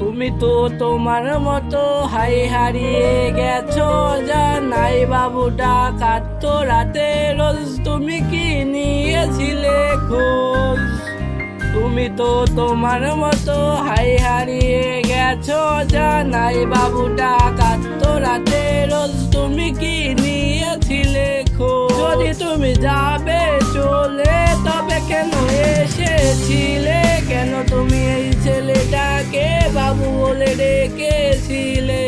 তুমি তো তোমার মতো হারিয়ে গেছো, জানাই বাবুটা কাঁদতো রাতে রোজ। তুমি কি নিয়েছিলে খোঁজ? তুমি তো তোমার মতো হারিয়ে গেছো, জানাই বাবুটা কাঁদতো রাতে রোজ। তুমি কি নিয়েছিলে খোঁজ? যদি তুমি যাবে চলে তবে কেন এসেছিলে? কেন তুমি এই ছেলেটাকে বাবু বলে ডেকেছিলে?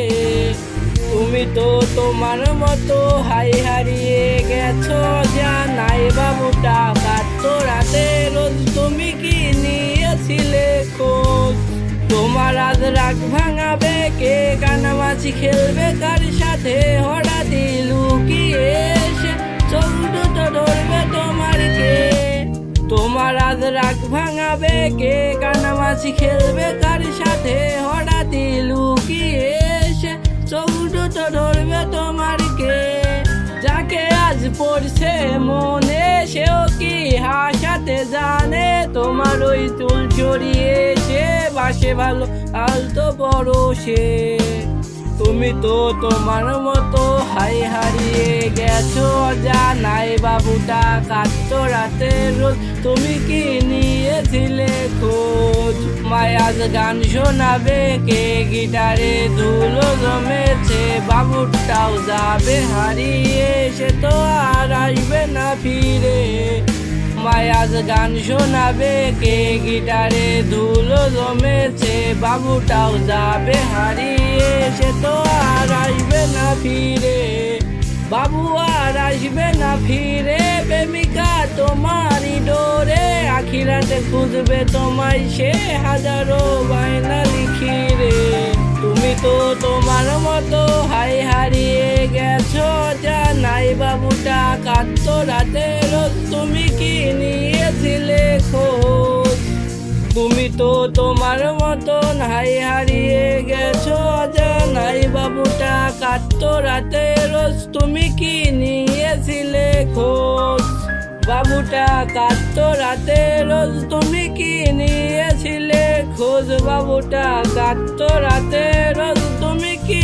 তুমি তো তোমার মতো হারিয়ে গেছো, জানাই বাবুটা কাঁদতো রাতে রোজ। তুমি কি নিয়েছিলে খোঁজ? তোমার আজ রাগ ভাঙাবে কে? কানামাছি খেলবে কার সাথে? হঠাৎ লুকিয়ে এসে চোখ দুটো ধরবে তোমার কে? তোমার আজ রাগ ভাঙাবে কে? কানামাছি খেলবে কার সাথে? হঠাৎ লুকিয়ে এসে চোখ দুটো ধরবে তোমার কে? যাকে আজ পড়ছে মনে সেও কি হাসাতে জানে? তোমার ওই চুল ছড়িয়ে সে বাসে ভালো আলতো বড় সে। তুমি তো তোমার মতো হারিয়ে গেছো, জানাই বাবুটা কাঁদতো রাতে রোজ। তুমি কি নিয়েছিলে খোঁজ? মায়াজ গান শোনাবে কে? গিটারে ধুলো জমেছে, বাবুটাও যাবে হারিয়ে, সে তো আর আসবে না ফিরে। মায়াজ গান শোনাবে কে? গিটারে ধুলো জমেছে, বাবুটাও যাবে হারিয়ে, সে তো আর আসবে না ফিরে। বাবু আর আসবে না ফিরে, প্রেমিকা তোমারই ডোরে। আখিরাতে খুঁজবে তোমায় সে হাজারো বায়না লিখি রে। তুমি তো তোমার মতো হারিয়ে গেছো, জানাই বাবুটা কাঁদতো রাতে রোজ। তুমি কি নিয়েছিলে খোঁজ? তুমি তো তোমার মতন হারিয়ে গেছো, জানাই বাবুটা কাঁদতো রাতে রোজ। তুমি কি নিয়েছিলে খোঁজ? বাবুটা কাঁদতো রাতে রোজ। তুমি কি নিয়েছিলে খোঁজ? বাবুটা কাঁদতো রাতে রোজ। তুমি কি